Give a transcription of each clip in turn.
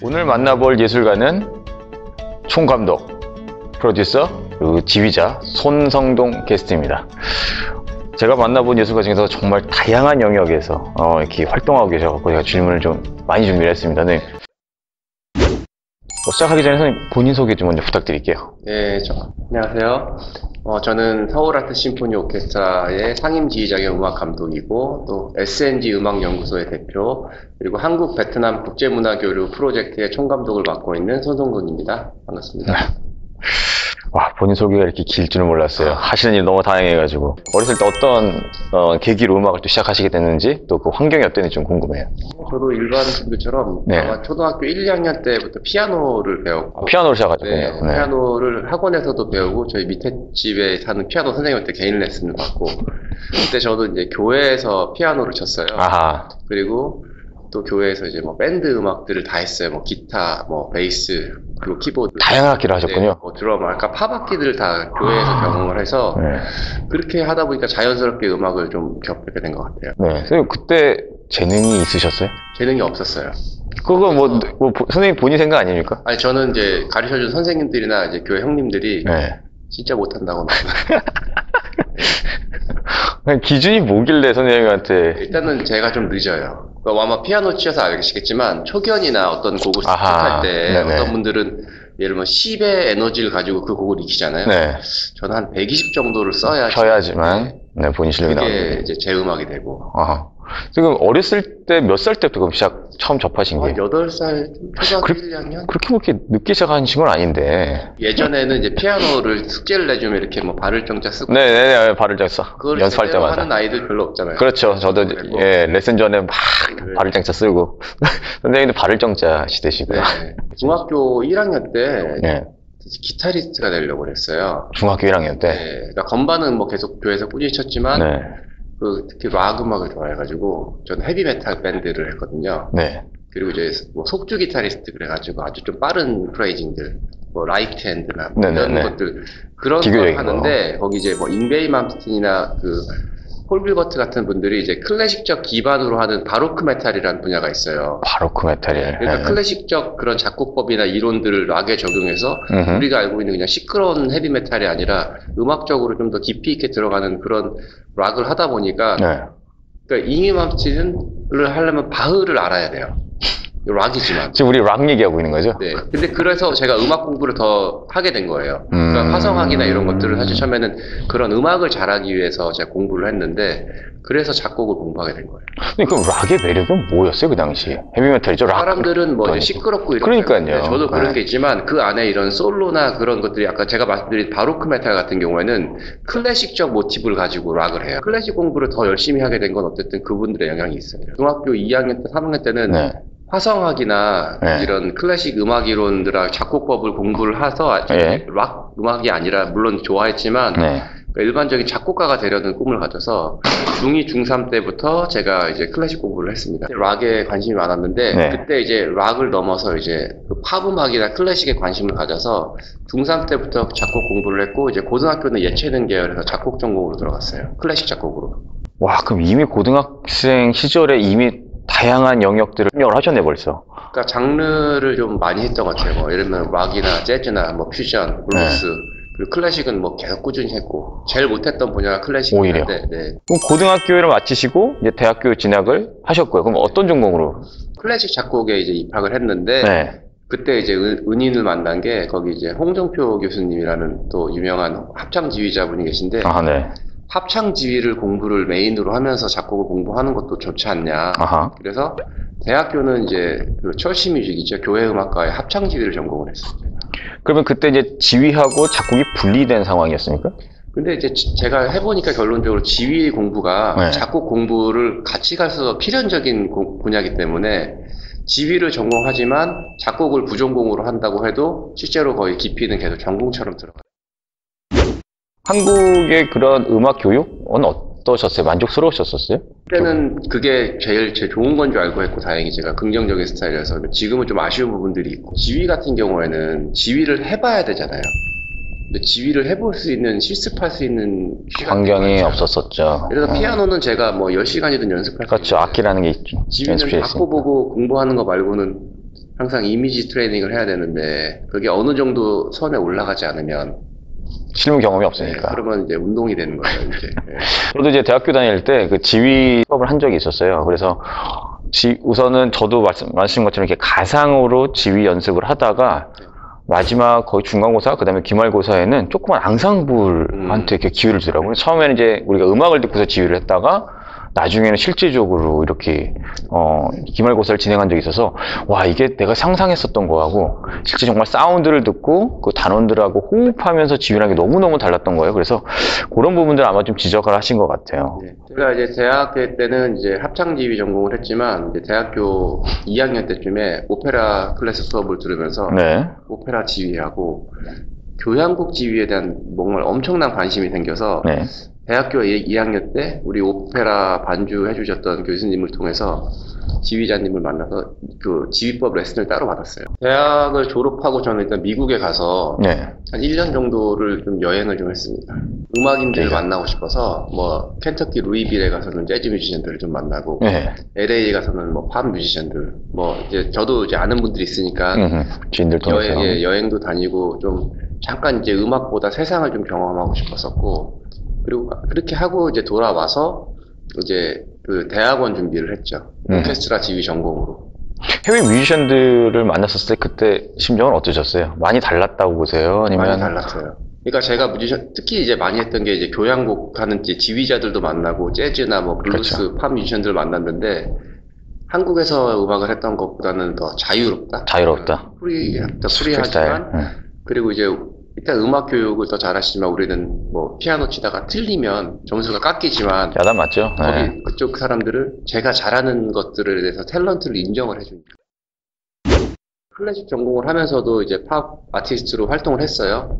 오늘 만나볼 예술가는 총감독, 프로듀서, 그리고 지휘자 손성동 게스트입니다. 제가 만나본 예술가 중에서 정말 다양한 영역에서 이렇게 활동하고 계셔서 제가 질문을 좀 많이 준비를 했습니다. 네. 시작하기 전에 선생님 본인 소개 좀 먼저 부탁드릴게요. 네, 안녕하세요. 저는 서울아트심포니 오케스트라의 상임 지휘자 겸 음악 감독이고 또 SNG 음악연구소의 대표 그리고 한국 베트남 국제문화교류 프로젝트의 총감독을 맡고 있는 손성동입니다. 반갑습니다. 와, 본인 소개가 이렇게 길 줄은 몰랐어요. 하시는 일 너무 다양해가지고. 어렸을 때 어떤 계기로 음악을 또 시작하시게 됐는지 또 그 환경이 어땠는지 좀 궁금해요. 저도 일반 분들처럼 네. 아마 초등학교 1, 2학년 때부터 피아노를 배웠고 피아노를 시작하셨군요. 네, 네. 피아노를 학원에서도 배우고 저희 밑에 집에 사는 피아노 선생님한테 개인 레슨을 받고 그때 저도 이제 교회에서 피아노를 쳤어요. 아하. 그리고 또 교회에서 이제 뭐 밴드 음악들을 다 했어요. 뭐 기타, 뭐 베이스, 그리고 키보드. 다양한 악기를 하셨군요. 네, 뭐 드럼, 아까 팝 악기들을 다 교회에서 경험을 해서 네. 그렇게 하다 보니까 자연스럽게 음악을 좀 겪게 된 것 같아요. 네. 선생님 그때 재능이 있으셨어요? 재능이 없었어요. 그거 선생님 본인 생각 아닙니까? 아니 저는 이제 가르쳐준 선생님들이나 이제 교회 형님들이 네. 진짜 못한다고 기준이 뭐길래 선생님한테. 일단은 제가 좀 늦어요. 그러니까 아마 피아노 치셔서 알겠지만 초견이나 어떤 곡을 습득할 때 네네. 어떤 분들은 예를 들면 10의 에너지를 가지고 그 곡을 익히잖아요. 네. 저는 한 120 정도를 켜야지만 네, 본인 실력이 그게 나오는. 이제 제 음악이 되고. 아하. 지금 어렸을 때 몇 살 때부터 그럼 처음 접하신 한 게? 8살, 초등학교 1, 2학년? 그렇게 뭐 이렇게 늦게 시작하신 건 아닌데. 예전에는 이제 피아노를 숙제를 내주면 이렇게 뭐 발을 정자 쓰고. 네네네, 발을 짰어. 그걸 연습할 제대로 때마다. 하는 아이들 별로 없잖아요. 그렇죠. 저도 그리고 예, 레슨 전에 막 네. 발을 정자 쓰고. 선생님도 발을 정자 시대시고요. 네. 중학교 1학년 때 네. 기타리스트가 되려고 그랬어요. 중학교 1학년 때. 네. 그러니까 건반은 뭐 계속 교회에서 꾸준히 쳤지만 네. 특히 락 음악을 좋아해가지고 저는 헤비메탈 밴드를 했거든요. 네. 그리고 이제 뭐 속주 기타리스트 그래가지고 아주 좀 빠른 프레이징들, 뭐 라이트 핸드나 뭐 이런 네네네. 것들 그런 기교적인 걸 하는데 거기 이제 뭐 잉베이 맘스틴이나 그 폴 빌버트 같은 분들이 이제 클래식적 기반으로 하는 바로크 메탈이라는 분야가 있어요. 바로크 메탈이에요. 그러니까 네. 클래식적 그런 작곡법이나 이론들을 락에 적용해서 우리가 알고 있는 그냥 시끄러운 헤비 메탈이 아니라 음악적으로 좀 더 깊이 있게 들어가는 그런 락을 하다 보니까 네. 그러니까 잉베이 맘스틴을 하려면 바흐를 알아야 돼요. 락이지만. 지금 우리 락 얘기하고 있는 거죠? 네. 근데 그래서 제가 음악 공부를 더 하게 된 거예요. 그러니까 화성학이나 이런 것들을 사실 처음에는 그런 음악을 잘하기 위해서 제가 공부를 했는데 그래서 작곡을 공부하게 된 거예요. 근데 그럼 락의 매력은 뭐였어요, 그 당시에? 헤비메탈이죠, 락. 사람들은 뭐 이제 시끄럽고 이런 그러니까요. 저도 그런 네. 게 있지만 그 안에 이런 솔로나 그런 것들이 아까 제가 말씀드린 바로크 메탈 같은 경우에는 클래식적 모티브를 가지고 락을 해요. 클래식 공부를 더 열심히 하게 된 건 어쨌든 그분들의 영향이 있어요. 중학교 2학년 때, 3학년 때는 네. 화성학이나 네. 이런 클래식 음악이론들과 작곡법을 공부를 해서 네. 락 음악이 아니라 물론 좋아했지만 네. 그러니까 일반적인 작곡가가 되려는 꿈을 가져서 중2, 중3 때부터 제가 이제 클래식 공부를 했습니다. 락에 관심이 많았는데 네. 그때 이제 락을 넘어서 이제 그 팝 음악이나 클래식에 관심을 가져서 중3 때부터 작곡 공부를 했고 이제 고등학교는 예체능 계열에서 작곡 전공으로 들어갔어요. 클래식 작곡으로. 와, 그럼 이미 고등학생 시절에 이미 다양한 영역들을 협력을 하셨네, 벌써. 그러니까 장르를 좀 많이 했던 것 같아요. 뭐 예를 들면 락이나 재즈나 뭐 퓨전, 블루스 그리고 클래식은 뭐 계속 꾸준히 했고 제일 못했던 분야가 클래식인데. 오히려. 네. 그럼 고등학교를 마치시고 이제 대학교 진학을 하셨고요. 그럼 어떤 전공으로? 클래식 작곡에 이제 입학을 했는데 네. 그때 이제 은인을 만난 게 거기 이제 홍정표 교수님이라는 또 유명한 합창 지휘자분이 계신데 아, 네. 합창 지휘를 공부를 메인으로 하면서 작곡을 공부하는 것도 좋지 않냐. 아하. 그래서 대학교는 이제 그 철시 뮤직이죠. 교회 음악과의 합창 지휘를 전공을 했어요. 그러면 그때 이제 지휘하고 작곡이 분리된 상황이었습니까? 근데 이제 제가 해보니까 결론적으로 지휘 공부가 네. 작곡 공부를 같이 가서 필연적인 분야이기 때문에 지휘를 전공하지만 작곡을 부전공으로 한다고 해도 실제로 거의 깊이는 계속 전공처럼 들어가요. 한국의 그런 음악 교육은 어떠셨어요? 만족스러우셨었어요? 그때는 그게 제일 좋은 건 줄 알고 했고 다행히 제가 긍정적인 스타일이라서 지금은 좀 아쉬운 부분들이 있고 지휘 같은 경우에는 지휘를 해봐야 되잖아요. 근데 지휘를 해볼 수 있는 실습할 수 있는 환경이 없었었죠. 그래서 피아노는 제가 뭐 10시간이든 연습할 수 그렇죠. 있는데 악기라는 게 있죠. 지휘는 바꿔보고 공부하는 거 말고는 항상 이미지 트레이닝을 해야 되는데 그게 어느 정도 선에 올라가지 않으면 실무 경험이 네, 없으니까. 그러면 이제 운동이 되는 거예요, 이제. 네. 저도 이제 대학교 다닐 때 그 지휘 수업을 한 적이 있었어요. 그래서 우선은 저도 말씀하신 것처럼 이렇게 가상으로 지휘 연습을 하다가 마지막 거의 중간고사, 그 다음에 기말고사에는 조그만 앙상블한테 이렇게 기회를 주더라고요. 처음에는 이제 우리가 음악을 듣고서 지휘를 했다가 나중에는 실제적으로 이렇게 기말고사를 진행한 적이 있어서 와 이게 내가 상상했었던 거하고 실제 정말 사운드를 듣고 그 단원들하고 호흡하면서 지휘하는 게 너무너무 달랐던 거예요. 그래서 그런 부분들 아마 좀 지적을 하신 것 같아요. 네. 제가 이제 대학교 때는 이제 합창지휘 전공을 했지만 이제 대학교 2학년 때쯤에 오페라 클래스 수업을 들으면서 네. 오페라 지휘하고 교향곡 지휘에 대한 정말 엄청난 관심이 생겨서 네. 대학교 2학년 때 우리 오페라 반주 해주셨던 교수님을 통해서 지휘자님을 만나서 그 지휘법 레슨을 따로 받았어요. 대학을 졸업하고 저는 일단 미국에 가서 네. 한 1년 정도를 좀 여행을 좀 했습니다. 음악인들을 네. 만나고 싶어서 뭐 켄터키 루이빌에 가서는 재즈 뮤지션들을 좀 만나고 네. LA에 가서는 뭐 팝 뮤지션들 뭐 이제 저도 이제 아는 분들이 있으니까 지인들 통해서. 여행도 다니고 좀 잠깐 이제 음악보다 세상을 좀 경험하고 싶었었고 그리고 그렇게 하고 이제 돌아와서 이제 그 대학원 준비를 했죠. 오케스트라 지휘 전공으로. 해외 뮤지션들을 만났었을 때 그때 심정은 어떠셨어요? 많이 달랐다고 보세요? 아니면 많이 달랐어요. 그러니까 제가 뮤지션 특히 이제 많이 했던 게 이제 교향곡 하는 이제 지휘자들도 만나고 재즈나 뭐 블루스, 그렇죠. 팝 뮤지션들을 만났는데 한국에서 음악을 했던 것보다는 더 자유롭다. 자유롭다. 프리하지만 그리고 이제 일단 음악 교육을 더 잘하시지만 우리는 뭐 피아노 치다가 틀리면 점수가 깎이지만 야단 맞죠? 거기 네. 그쪽 사람들을 제가 잘하는 것들에 대해서 탤런트를 인정을 해주니까 클래식 전공을 하면서도 이제 팝 아티스트로 활동을 했어요.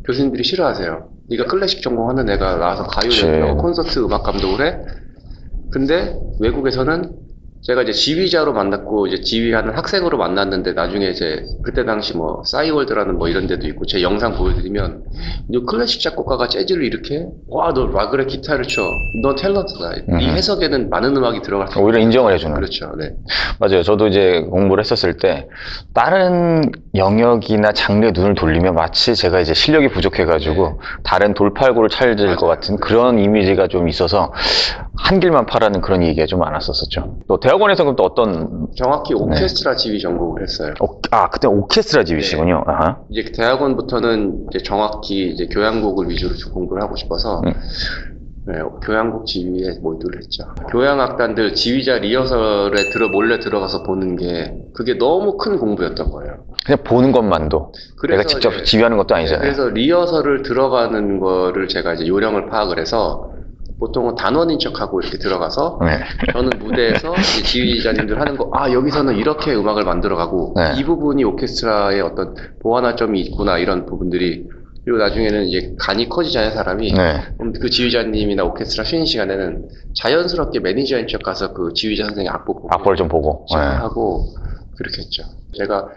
교수님들이 싫어하세요. 네가 클래식 전공하는 애가 나와서 가요를 콘서트 음악 감독을 해? 근데 외국에서는 제가 이제 지휘자로 만났고 이제 지휘하는 학생으로 만났는데 나중에 이제 그때 당시 뭐 싸이월드라는 뭐 이런 데도 있고 제 영상 보여드리면 너 클래식 작곡가가 재즈를 이렇게 해? 와 너 와 그래 기타를 쳐. 너 탤런트다. 네 해석에는 많은 음악이 들어갈 수 오히려 인정을 해주는. 그렇죠. 네. 맞아요. 저도 이제 공부를 했었을 때 다른 영역이나 장르에 눈을 돌리면 마치 제가 이제 실력이 부족해가지고 다른 돌팔구를 찾을 것 같은 그런 이미지가 좀 있어서 한 길만 파라는 그런 얘기가 좀 많았었죠. 또 대학원에서 그럼 또 어떤 정확히 오케스트라 지휘 전공을 했어요. 그때 오케스트라 지휘시군요. 아하. 이제 대학원부터는 이제 정확히 이제 교향곡을 위주로 공부를 하고 싶어서 네, 교향곡 지휘에 몰두를 했죠. 교향악단들 지휘자 리허설에 몰래 들어가서 보는 게 그게 너무 큰 공부였던 거예요. 그냥 보는 것만도. 내가 직접 지휘하는 것도 아니잖아요. 그래서 리허설을 들어가는 거를 제가 이제 요령을 파악을 해서 보통은 단원인 척하고 이렇게 들어가서 저는 무대에서 이제 지휘자님들 하는 거 여기서는 이렇게 음악을 만들어가고 이 부분이 오케스트라의 어떤 보완할 점이 있구나 이런 부분들이 그리고 나중에는 이제 간이 커지잖아요 사람이 그 지휘자님이나 오케스트라 쉬는 시간에는 자연스럽게 매니저인 척 가서 그 지휘자 선생님 악보를 좀 보고 하고 그렇게 했죠. 제가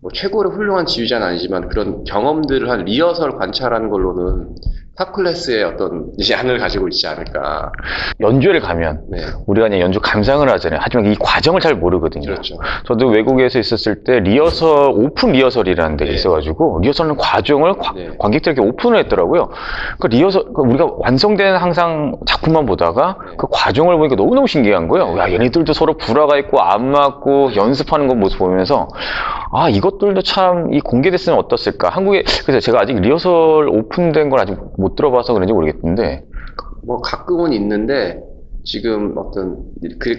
뭐 최고로 훌륭한 지휘자는 아니지만 그런 경험들을 한 리허설 관찰하는 걸로는 탑 클래스의 어떤 양을 가지고 있지 않을까. 연주회를 가면 우리가 그냥 연주 감상을 하잖아요. 하지만 이 과정을 잘 모르거든요. 그렇죠. 저도 외국에서 있었을 때 오픈 리허설이라는 데가 있어가지고 리허설은 과정을 관객들에게 오픈을 했더라고요. 그 리허설 우리가 완성된 항상 작품만 보다가 그 과정을 보니까 너무너무 신기한 거예요. 야, 얘네들도 서로 불화가 있고 안 맞고 연습하는 거 모습 보면서 이것들도 참 이 공개됐으면 어떻을까. 한국에 그래서 제가 아직 리허설 오픈된 걸 아직 못 들어봐서 그런지 모르겠는데 뭐 가끔은 있는데 지금 어떤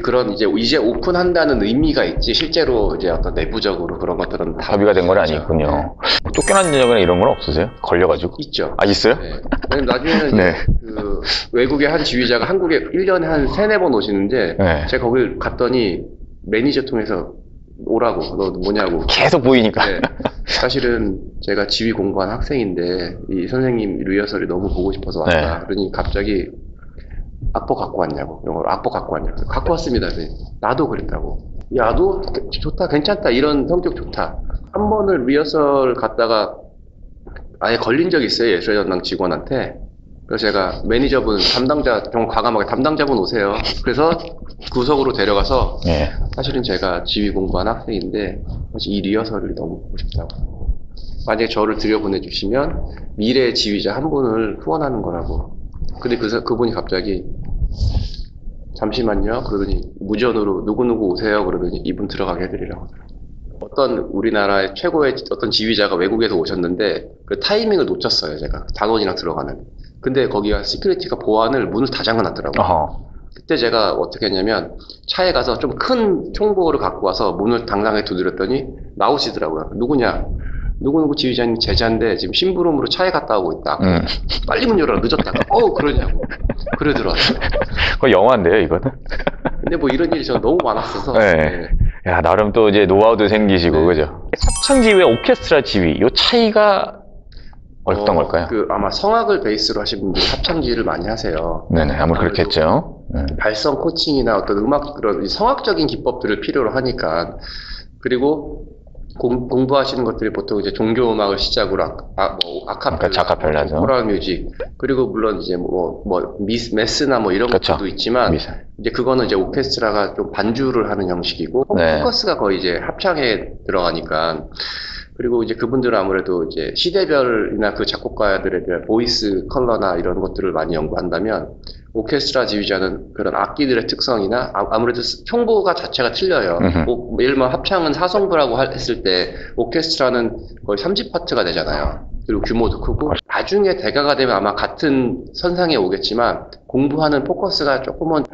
그런 이제 오픈한다는 의미가 있지 실제로 이제 어떤 내부적으로 그런 것들은 다 합의가 된 건 아니군요. 쫓겨난 적이나 이런 건 없으세요? 걸려가지고? 있죠. 있어요? 네. 나중에는 그 외국의 한 지휘자가 한국에 1년에 한 3-4번 오시는데 제가 거길 갔더니 매니저 통해서 오라고 너 뭐냐고 계속 보이니까. 사실은 제가 지휘 공부한 학생인데 이 선생님 리허설이 너무 보고 싶어서 왔다. 그러니 갑자기 악보 갖고 왔냐고 영어로 악보 갖고 왔냐고 갖고 왔습니다. 나도 그랬다고. 야 너 좋다 괜찮다 이런 성격 좋다. 한 번을 리허설 갔다가 아예 걸린 적이 있어요. 예술전당 직원한테. 그래서 제가 매니저분 담당자 좀 과감하게 담당자분 오세요. 그래서 구석으로 데려가서 사실은 제가 지휘 공부한 학생인데 사실 이 리허설을 너무 보고 싶다고. 만약에 저를 들여보내주시면 미래의 지휘자 한 분을 후원하는 거라고. 근데 그분이 갑자기 잠시만요. 그러더니 무전으로 누구누구 오세요. 그러더니 이분 들어가게 해드리라고 하더라고요. 어떤 우리나라의 최고의 어떤 지휘자가 외국에서 오셨는데 그 타이밍을 놓쳤어요. 제가 단원이랑 들어가는. 근데 거기가 시큐리티가 보안을 문을 다 잠가놨더라고요. 어허. 그때 제가 어떻게 했냐면 차에 가서 좀 큰 총보를 갖고 와서 문을 당당하게 두드렸더니 나오시더라고요. 누구냐? 누구누구 지휘자님 제자인데 지금 심부름으로 차에 갔다 오고 있다. 빨리 문 열어라. 늦었다가. 그러냐고. 그래 들어왔어요. 그거 영화인데요, 이거는? 근데 뭐 이런 일이 저 너무 많았어서. 네. 네. 야, 나름 또 이제 노하우도 생기시고, 네. 그죠? 합창 지휘와 오케스트라 지휘, 요 차이가 어떤 걸까요? 아마 성악을 베이스로 하신 분들이 합창지휘를 많이 하세요. 네네, 아무래도 그렇겠죠. 발성 코칭이나 어떤 음악, 그런 성악적인 기법들을 필요로 하니까. 그리고 공부하시는 것들이 보통 이제 종교 음악을 시작으로 아카펠라, 자카펠라죠. 코랄 뮤직, 그리고 물론 이제 메스나 뭐 이런 그쵸. 것도 있지만, 미사. 이제 그거는 이제 오케스트라가 좀 반주를 하는 형식이고, 네. 포커스가 거의 이제 합창에 들어가니까, 그리고 이제 그분들은 아무래도 이제 시대별이나 그 작곡가들에 대한 보이스 컬러나 이런 것들을 많이 연구한다면, 오케스트라 지휘자는 그런 악기들의 특성이나 아무래도 총보가 자체가 틀려요. 예를 들면 합창은 4성부라고 했을 때 오케스트라는 거의 30파트가 되잖아요. 그리고 규모도 크고 나중에 대가가 되면 아마 같은 선상에 오겠지만 공부하는 포커스가 조금은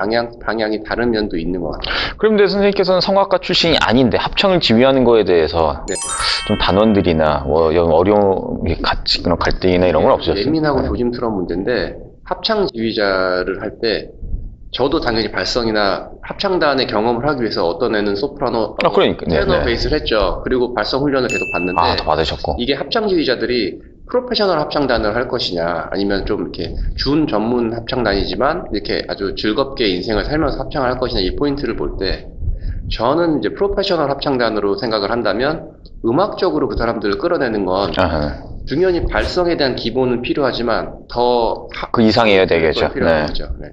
방향이 다른 면도 있는 것 같아요. 그런데 선생님께서는 성악가 출신이 아닌데 합창을 지휘하는 거에 대해서 네. 좀 단원들이나 뭐 이런 어려운 그런 갈등이나 이런 건 없으셨어요? 예민하고 네. 조심스러운 문제인데 합창 지휘자를 할 때 저도 당연히 발성이나 합창단의 경험을 하기 위해서 어떤 애는 소프라노, 그러니까. 테너 네. 베이스를 했죠. 그리고 발성 훈련을 계속 받는데 더 받으셨고. 이게 합창 지휘자들이 프로페셔널 합창단을 할 것이냐 아니면 좀 이렇게 준 전문 합창단이지만 이렇게 아주 즐겁게 인생을 살면서 합창을 할 것이냐 이 포인트를 볼 때 저는 이제 프로페셔널 합창단으로 생각을 한다면 음악적으로 그 사람들을 끌어내는 건 당연히 발성에 대한 기본은 필요하지만 더 그 이상이어야 되겠죠. 필요한 네. 거죠. 네.